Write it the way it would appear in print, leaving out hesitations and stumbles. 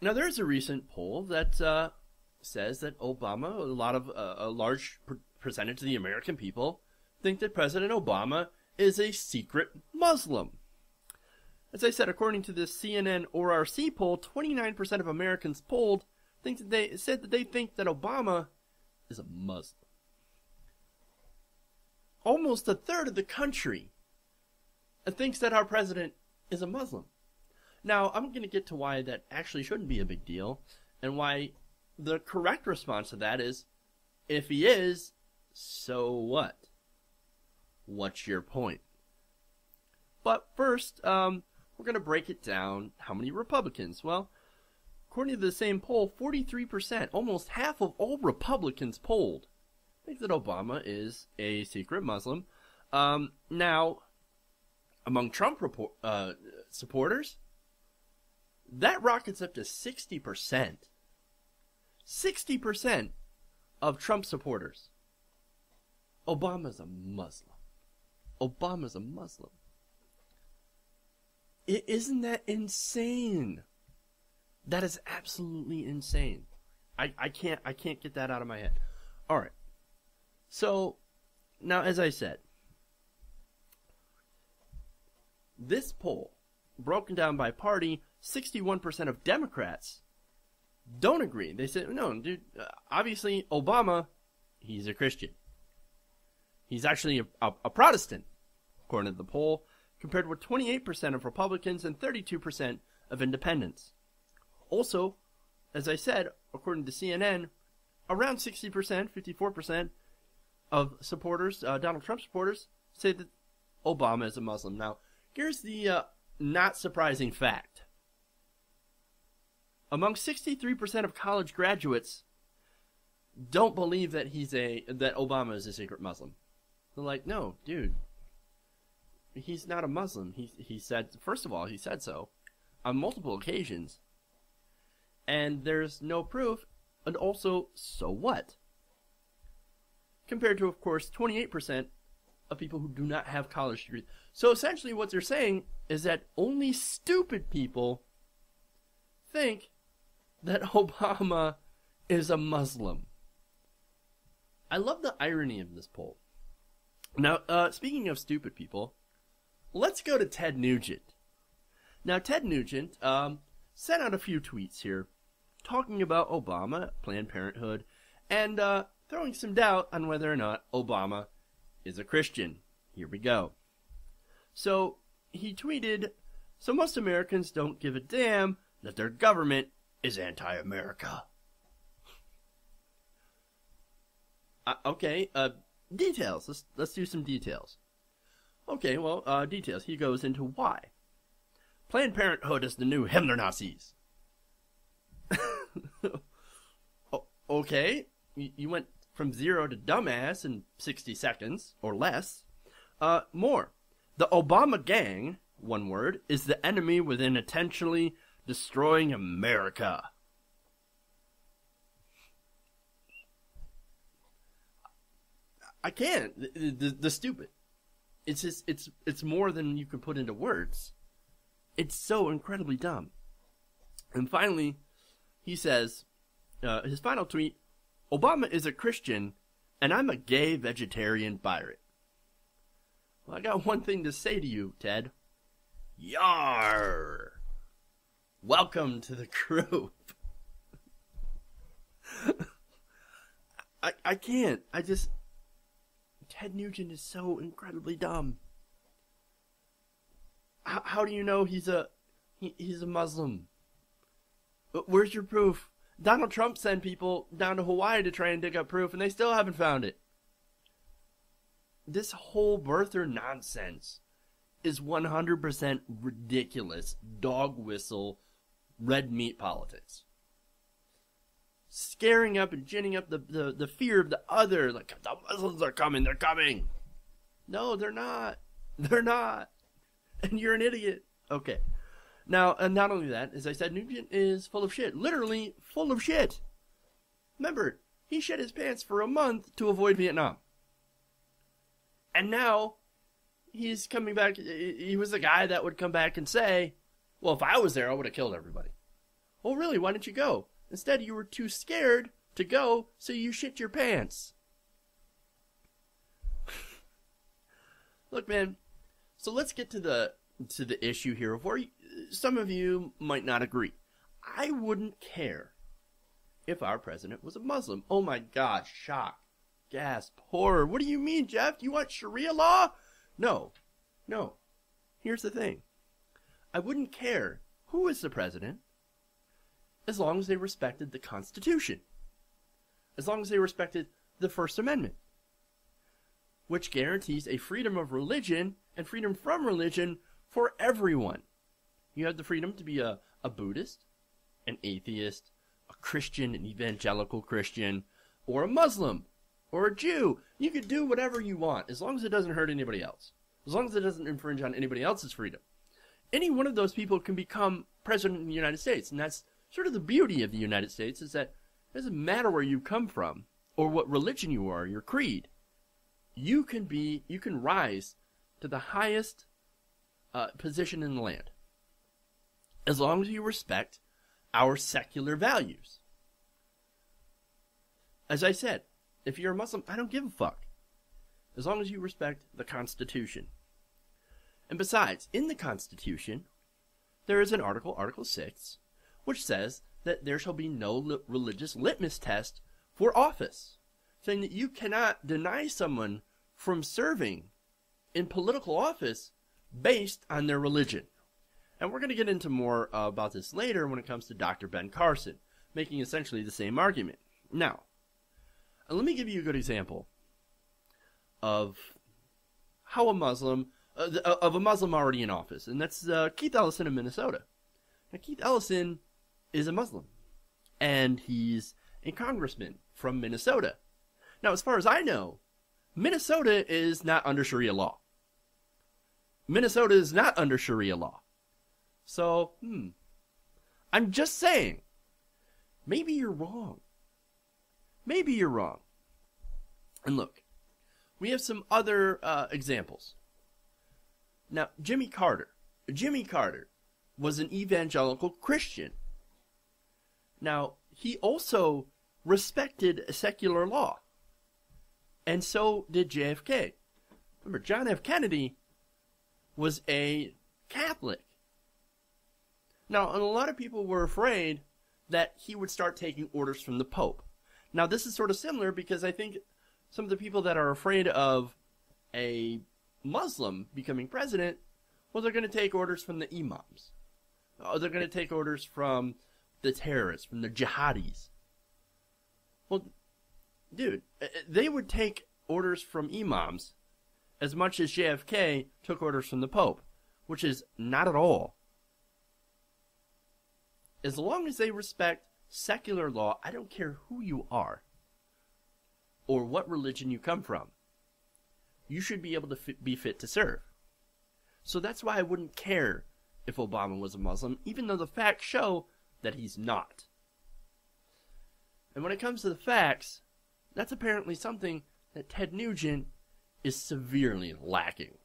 Now, there's a recent poll that says that Obama, a large percentage of the American people, think that President Obama is a secret Muslim. As I said, according to this CNN ORC poll, 29% of Americans polled said that they think that Obama is a Muslim. Almost a third of the country thinks that our president is a Muslim. Now, I'm going to get to why that actually shouldn't be a big deal, and why the correct response to that is, if he is, so what? What's your point? But first, we're going to break it down. How many Republicans? Well, according to the same poll, 43%, almost half of all Republicans polled, think that Obama is a secret Muslim. Now, among Trump supporters, that rockets up to 60%. 60% of Trump supporters. Obama's a Muslim. Obama's a Muslim. Isn't that insane? That is absolutely insane. I can't get that out of my head. All right. So, now as I said, this poll, broken down by party, 61% of Democrats don't agree. They say, no, dude, obviously Obama, he's a Christian. He's actually a Protestant, according to the poll, compared with 28% of Republicans and 32% of independents. Also, as I said, according to CNN, around 60%, 54% of supporters, Donald Trump supporters, say that Obama is a Muslim. Now, here's the not surprising fact. Among 63% of college graduates don't believe that that Obama is a secret Muslim. They're like, no, dude, he's not a Muslim. He said, first of all, he said so on multiple occasions, and there's no proof, and also, so what? Compared to, of course, 28% of people who do not have college degrees. So essentially what they're saying is that only stupid people think that Obama is a Muslim. I love the irony of this poll. Now, speaking of stupid people, let's go to Ted Nugent. Now, Ted Nugent sent out a few tweets here talking about Obama, Planned Parenthood, and throwing some doubt on whether or not Obama is a Christian. Here we go. So, he tweeted, so most Americans don't give a damn that their government is anti-America. Okay, details. Let's do some details. Okay, well, details. He goes into why. Planned Parenthood is the new HimmlerNazis. Okay, you went from 0 to dumbass in 60 seconds, or less. More. The obamagang, one word, is the enemy within intentionally destroying America. I can't. The stupid. It's just, it's more than you can put into words. It's so incredibly dumb. And finally, he says, his final tweet, Obama is a Christian, and I'm a gay vegetarian pirate. Well, I got one thing to say to you, Ted. Yar! Welcome to the group. I can't. Ted Nugent is so incredibly dumb. How do you know he's a Muslim? Where's your proof? Donald Trump sent people down to Hawaii to try and dig up proof, and they still haven't found it. This whole birther nonsense is 100% ridiculous, dog whistle, red meat politics. Scaring up and ginning up the fear of the other, like, the Muslims are coming, they're coming. No, they're not. They're not. And you're an idiot. Okay. Now, and not only that, as I said, Nugent is full of shit. Literally full of shit. Remember, he shit his pants for a month to avoid Vietnam. And now, he's coming back. He was the guy that would come back and say, well, if I was there, I would have killed everybody. Oh, really? Why didn't you go? Instead, you were too scared to go, so you shit your pants. Look, man, so let's get to the issue here of where some of you might not agree. I wouldn't care if our president was a Muslim. Oh my God, shock, gasp, horror. What do you mean, Jeff? You want Sharia law? No. Here's the thing. I wouldn't care who is the president as long as they respected the Constitution. As long as they respected the First Amendment, which guarantees a freedom of religion and freedom from religion for everyone. You have the freedom to be a Buddhist, an atheist, a Christian, an evangelical Christian, or a Muslim, or a Jew. You can do whatever you want as long as it doesn't hurt anybody else. As long as it doesn't infringe on anybody else's freedom. Any one of those people can become president of the United States, and that's sort of the beauty of the United States, is that it doesn't matter where you come from or what religion you are, your creed. You can rise to the highest position in the land as long as you respect our secular values. As I said, if you're a Muslim, I don't give a fuck, as long as you respect the Constitution. And besides, in the Constitution, there is an article, Article 6, which says that there shall be no religious litmus test for office, saying that you cannot deny someone from serving in political office based on their religion. And we're going to get into more about this later when it comes to Dr. Ben Carson, making essentially the same argument. Now, let me give you a good example of how a Muslim already in office, and that's Keith Ellison of Minnesota. Now, Keith Ellison is a Muslim, and he's a congressman from Minnesota. Now, as far as I know, Minnesota is not under Sharia law. Minnesota is not under Sharia law. So, I'm just saying, maybe you're wrong. Maybe you're wrong. And look, we have some other examples. Now, Jimmy Carter was an evangelical Christian. Now, he also respected secular law. And so did JFK. Remember, John F. Kennedy was a Catholic. Now, and a lot of people were afraid that he would start taking orders from the Pope. Now, this is sort of similar because I think some of the people that are afraid of a Muslim becoming president, well, they're going to take orders from the imams. They're going to take orders from the terrorists, from the jihadis. Well, dude, they would take orders from imams as much as JFK took orders from the Pope, which is not at all. As long as they respect secular law, I don't care who you are or what religion you come from, you should be able to be fit to serve. So that's why I wouldn't care if Obama was a Muslim, even though the facts show that he's not. And when it comes to the facts, that's apparently something that Ted Nugent is severely lacking.